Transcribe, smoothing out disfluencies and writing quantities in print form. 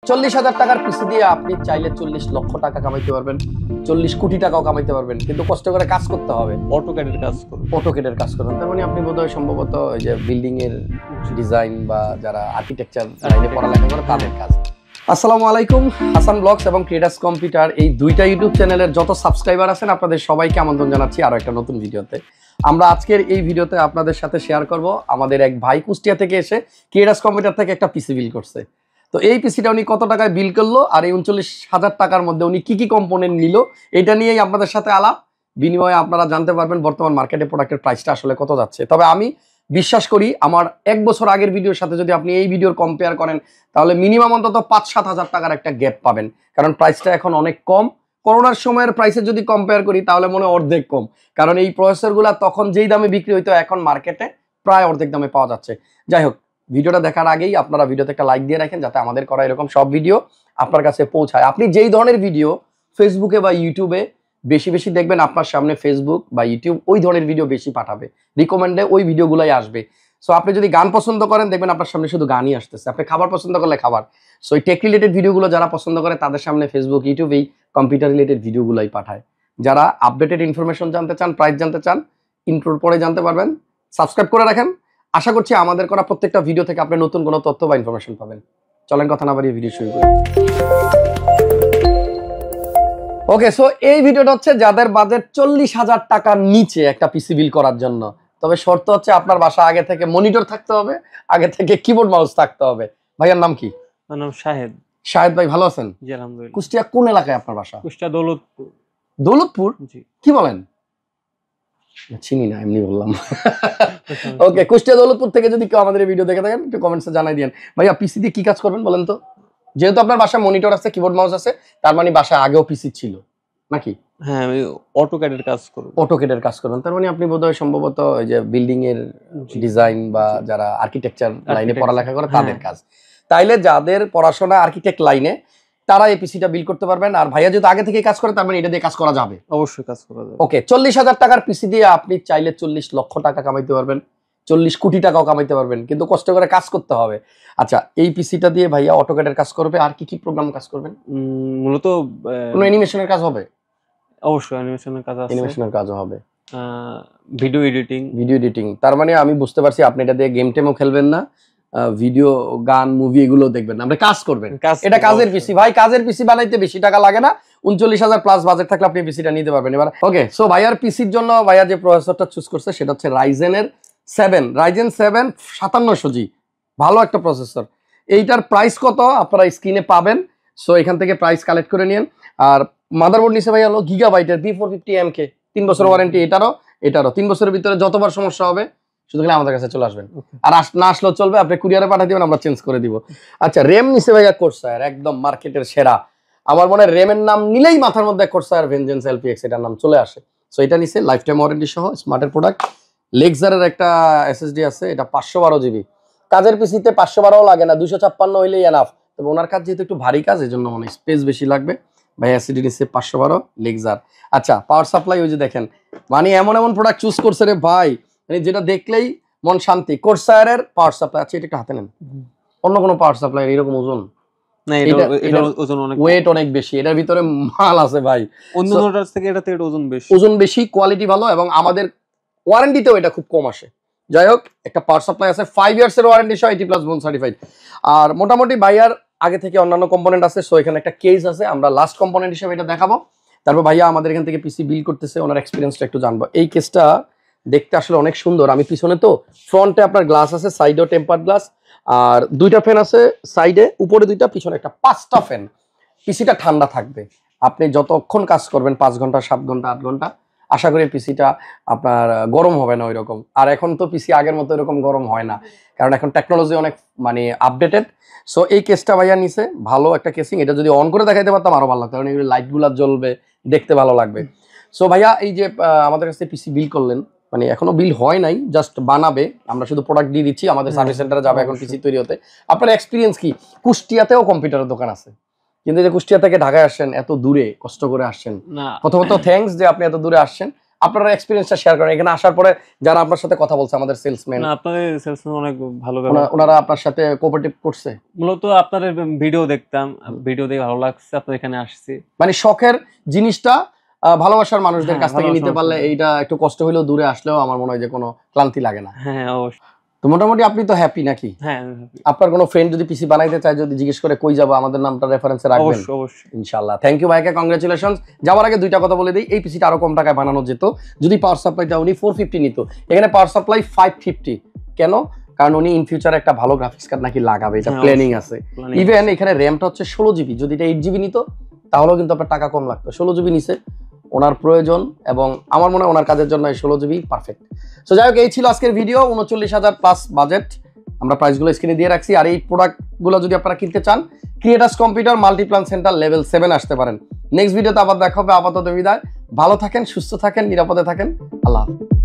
40,000 টাকার পিসি দিয়ে আপনি চাইলে 40 লক্ষ টাকা কামাইতে পারবেন, 40 কোটি টাকাও কামাইতে পারবেন, কিন্তু কষ্ট করে কাজ করতে হবে। অটোক্যাডের কাজ করুন। অটোক্যাডের কাজ করুন, তার মানে আপনি বোধহয় সম্ভবত ওই যে বিল্ডিং এর ডিজাইন বা যারা আর্কিটেকচার লাইনে পড়ালেখা করে তাদের কাজ। আসসালামু আলাইকুম, হাসান ব্লগস এবং ক্রিয়েটার্স কম্পিউটার এই দুইটা ইউটিউব চ্যানেলের যত সাবস্ক্রাইবার আছেন আপনাদের সবাইকে আমন্ত্রণ জানাচ্ছি আরো একটা নতুন ভিডিওতে। আমরা আজকের এই ভিডিওতে আপনাদের সাথে শেয়ার করব আমাদের এক ভাই কুষ্টিয়া থেকে এসে ক্রিয়েটার্স কম্পিউটার থেকে একটা পিসি বিল করছে। তো এই পিসিটা উনি কত টাকায় বিল করলো আর এই 39,000 টাকার মধ্যে উনি কি কি কম্পোনেন্ট নিল এটা নিয়েই আপনাদের সাথে আলাপ, বিনিময়ে আপনারা জানতে পারবেন বর্তমান মার্কেটে প্রোডাক্টের প্রাইসটা আসলে কত যাচ্ছে। তবে আমি বিশ্বাস করি আমার 1 বছর আগের ভিডিওর সাথে যদি আপনি এই ভিডিওর কম্পেয়ার করেন তাহলে মিনিমাম অন্তত 5-7 হাজার টাকার একটা গ্যাপ পাবেন, কারণ প্রাইসটা এখন অনেক কম। করোনার সময়ের প্রাইসে যদি কম্পেয়ার করি তাহলে মনে হয় অর্ধেক কম, কারণ এই প্রসেসরগুলো তখন যেই দামে বিক্রি হইতো এখন মার্কেটে প্রায় অর্ধেক দামে পাওয়া যাচ্ছে। যাই হোক, ভিডিওটা দেখার আগেই আপনারা ভিডিওতে একটা লাইক দিয়ে রাখেন যাতে আমাদের করা এরকম সব ভিডিও আপনার কাছে পৌঁছায়। আপনি যেই ধরনের ভিডিও ফেসবুকে বা ইউটিউবে বেশি বেশি দেখবেন আপনার সামনে ফেসবুক বা ইউটিউব ওই ধরনের ভিডিও বেশি পাঠাবে, রিকমেন্ডে ওই ভিডিওগুলোই আসবে। সো আপনি যদি গান পছন্দ করেন দেখবেন আপনার সামনে শুধু গানই আসতেছে, আপনি খাবার পছন্দ করলে খাবার। সো এই টেক রিলেটেড ভিডিওগুলো যারা পছন্দ করে তাদের সামনে ফেসবুক ইউটিউব এই কম্পিউটার রিলেটেড ভিডিওগুলোই পাঠায়। যারা আপডেটেড ইনফরমেশন জানতে চান, প্রাইস জানতে চান, ইন্ট্রোর পরে জানতে পারবেন। সাবস্ক্রাইব করে রাখেন, আশা করছি আমাদের করা প্রত্যেকটা ভিডিও থেকে আপনি নতুন কোনো তথ্য বা ইনফরমেশন পাবেন। চলেন কথা না বাড়িয়ে ভিডিও শুরু করি। ওকে, সো এই ভিডিওটা হচ্ছে যাদের বাজেট 40,000 টাকার নিচে একটা পিসি বিল করার জন্য। তবে শর্ত হচ্ছে আপনার বাসা আগে থেকে মনিটর থাকতে হবে, আগে থেকে কিবোর্ড মাউস থাকতে হবে। ভাইয়ার নাম কি? আমার নাম শাহেদ। শাহেদ ভাই ভালো আছেন? জি আলহামদুলিল্লাহ। কুষ্টিয়া কোন এলাকায় আপনার বাসা? কুষ্টিয়া দৌলতপুর। দৌলতপুর? জি। কি বলেন? চিনি না, এমনি বললাম। ওকে, কুষ্টিয়া দৌলতপুর থেকে যদি কেউ আমাদের এই ভিডিও দেখে থাকেন একটু কমেন্টসে জানাই দিয়েন। ভাইয়া পিসি দিয়ে কি কাজ করবেন বলেন তো? যেহেতু আপনার বাসায় মনিটর আছে, কিবোর্ড মাউস আছে, তার মানে বাসায় আগেও পিসি ছিল নাকি? হ্যাঁ, আমি অটোক্যাডের কাজ করব। অটোক্যাডের কাজ করবেন, তার মানে আপনি বোধহয় সম্ভবত ওই যে বিল্ডিং এর ডিজাইন বা যারা আর্কিটেকচার লাইনে পড়ালেখা করে তাদের কাজ। তাইলে যাদের পড়াশোনা আর্কিটেক্ট লাইনে তারা এই পিসিটা বিল করতে পারবেন। আর ভাইয়া যদি আগে থেকে কাজ করে তার মানে এটা দিয়ে কাজ করা যাবে, অবশ্যই কাজ করা যাবে। ওকে, 40,000 টাকার পিসি দিয়ে আপনি চাইলে 40 লক্ষ টাকা কামাইতে পারবেন, 40 কোটি টাকাও কামাইতে পারবেন, কিন্তু কষ্ট করে কাজ করতে হবে। আচ্ছা, এই পিসিটা দিয়ে ভাইয়া অটোক্যাডের কাজ করবে, আর কি কি প্রোগ্রাম কাজ করবেন? মূলত কোনো অ্যানিমেশনের কাজ হবে? অবশ্যই অ্যানিমেশনের কাজ আছে, অ্যানিমেশনের কাজও হবে, ভিডিও এডিটিং। ভিডিও এডিটিং, তার মানে আমি বুঝতে পারছি আপনি এটা দিয়ে গেম টেমও খেলবেন না, ভিডিও গান মুভি এগুলো দেখবেন না, আপনি কাজ করবেন। এটা কাজের পিসি ভাই, কাজের পিসি বানাইতে বেশি টাকা লাগে না, 39,000 প্লাস বাজেট থাকলে আপনি পিসিটা নিতে পারবেন। এবার ওকে, সো ভাইয়ার পিসির জন্য ভাইয়া যে প্রসেসরটা চুজ করছে সেটা হচ্ছে রাইজেন 7 5700G, ভালো একটা প্রসেসর। এইটার প্রাইস কত আপনারা স্ক্রিনে পাবেন, সো এখান থেকে প্রাইস কালেক্ট করে নিন। আর মাদারবোর্ড নিচে ভাই হলো গিগাবাইটের B450MK, 3 বছর ওয়ারেন্টি, এটারও 3 বছরের ভিতরে যতবার সমস্যা হবে শুধু খালি আমাদের কাছে চলে আসবেন, আর না আসলেও চলবে, আপনি কুরিয়ারে পাঠিয়ে দিবেন, আমরা চেঞ্জ করে দিব। আচ্ছা, র্যাম নিচে ভাইয়া কোর্সায়ার, একদম মার্কেটের সেরা। আমার মনে হয় র্যামের নাম নিলেই মাথার মধ্যে কোর্সায়ার ভেনজেন্স LPX এটার নাম চলে আসে। সো এটা নিচে লাইফ টাইম ওয়ারেন্টি সহ স্মার্টের প্রোডাক্ট। লেক্সারের একটা SSD আছে, এটা 512GB। কাজের পিসিতে 512ও লাগে না, 256 হইলেই এনাফ। তবে ওনার কাজ যেহেতু একটু ভারী কাজ এই জন্য মানে স্পেস বেশি লাগবে। ভাই SSD নিচে 512 লেক্সার। আচ্ছা, পাওয়ার সাপ্লাই ওই যে দেখেন, মানে এমন এমন প্রোডাক্ট চুজ করছে রে ভাই, মানে যেটা দেখলেই মন শান্তি। কোর্সায়ারের পাওয়ার সাপ্লাই। আচ্ছা, এটা একটু হাতে নেন, অন্য কোনো পাওয়ার সাপ্লাই এরকম ওজন না, এটা ওজন অনেক, ওয়েট অনেক বেশি, এটার ভিতরে মাল আছে ভাই, অন্যটার থেকে এটাতে ওজন বেশি, ওজন বেশি, কোয়ালিটি ভালো, এবং আমাদের ওয়ারেন্টিতেও এটা খুব কম আসে। যাই হোক, একটা পাওয়ার সাপ্লাই আছে, 5 ইয়ার্সের ওয়ারেন্টি সহ 80+ বোন সার্টিফাইড। আর মোটামুটি ভাইয়ার আগে থেকে অন্যান্য কম্পোনেন্ট আছে, সো এখানে একটা কেস আছে, আমরা লাস্ট কম্পোনেন্ট হিসেবে এটা দেখাবো। তারপর ভাইয়া আমাদের এখান থেকে পিসি বিল করতেছে, ওনার এক্সপিরিয়েন্সটা একটু জানবো। এই কেসটা দেখতে আসলে অনেক সুন্দর। আমি পিছনে তো ফ্রন্টে আপনার গ্লাস আছে, সাইডেও টেম্পার্ড গ্লাস, আর 2টা ফ্যান আছে সাইডে, উপরে 2টা, পিছনে একটা, 5টা ফ্যান। পিসিটা ঠান্ডা থাকবে, আপনি যতক্ষণ কাজ করবেন 5 ঘন্টা 7 ঘন্টা 8 ঘন্টা, আশা করি পিসিটা আপনার গরম হবে না ওইরকম। আর এখন তো পিসি আগের মতো এরকম গরম হয় না, কারণ এখন টেকনোলজি অনেক মানে আপডেটেড। সো এই কেসটা ভাইয়া নিছে, ভালো একটা কেসিং। এটা যদি অন করে দেখাইতে পারতাম আরো ভালো লাগতো, কারণ এই লাইটগুলা জ্বলবে, দেখতে ভালো লাগবে। সো ভাইয়া এই যে আমাদের কাছে পিসি বিল করলেন, মানে এখনো বিল হয় নাই, জাস্ট বানাবে, আমরা শুধু প্রোডাক্ট দিয়ে দিচ্ছি, আমাদের সার্ভিস সেন্টারে যাবে এখন পিসি তৈরি হতে। আপনার এক্সপিরিয়েন্স কি? কুষ্টিয়াতেও কম্পিউটারের দোকান আছে, কিন্তু যে কুষ্টিয়া থেকে ঢাকায় আসছেন, এত দূরে কষ্ট করে আসছেন, প্রথমত থ্যাঙ্কস যে আপনি এত দূরে আসছেন। আপনারা এক্সপেরিয়েন্সটা শেয়ার করেন। এখানে আসার পরে যারা আপনার সাথে কথা বলছে, আমাদের সেলসম্যান, না আপনাদের সেলসম্যান অনেক ভালো ওনারা আপনার সাথে কোঅপারেটিভ করছে? মূলত আপনাদের ভিডিও দেখতাম, ভিডিও দেখে ভালো লাগছে, আপনাদের এখানে আসছি। মানে শখের জিনিসটা ভালোবাসার মানুষদের কাছ থেকে নিতে পারলে এইটা একটু কষ্ট হলেও দূরে আসলেও আমার মনে হয় যে কোনো ক্লান্তি লাগে না। হ্যাঁ অবশ্যই। তো মোটামুটি আপনি তো হ্যাপি নাকি? হ্যাঁ আপনার কোনো ফ্রেন্ড যদি পিসি বানাইতে চায়, যদি জিজ্ঞেস করে কই যাবো, আমাদের নামটা রেফারেন্সে রাখবেন? অবশ্যই অবশ্যই ইনশাআল্লাহ। থ্যাংক ইউ ভাইকে, কংগ্রেচুলেশনস। যাওয়ার আগে দুইটা কথা বলে দিই, এই পিসিটা আরো কম টাকায় বানানো যেত যদি পাওয়ার সাপ্লাইটা উনি 450 নিত। এখানে পাওয়ার সাপ্লাই 550। কেন? কারণ উনি ইন ফিউচারে একটা ভালো গ্রাফিক্স কার্ড নাকি লাগাবে, এটা প্ল্যানিং আছে। ইভেন এখানে র্যামটা হচ্ছে 16 জিবি, যদি এটা 8 জিবি নিত তাহলেও কিন্তু আপনার টাকা কম লাগতো। 16 জিবি নিছে, ওনার প্রয়োজন এবং আমার মনে হয় ওনার কাজের জন্য এই 16 জিবি পারফেক্ট। সো যাই হোক, এই ছিল আজকের ভিডিও। 39,000 প্লাস বাজেট, আমরা প্রাইসগুলো স্ক্রিনে দিয়ে রাখছি। আর এই প্রোডাক্টগুলো যদি আপনারা কিনতে চান, creators computer Multiplan centre level 7 আসতে পারেন। নেক্সট ভিডিওতে আবার দেখা হবে। আপাতত বিদায়, ভালো থাকেন, সুস্থ থাকেন, নিরাপদে থাকেন। আল্লাহ হাফেজ।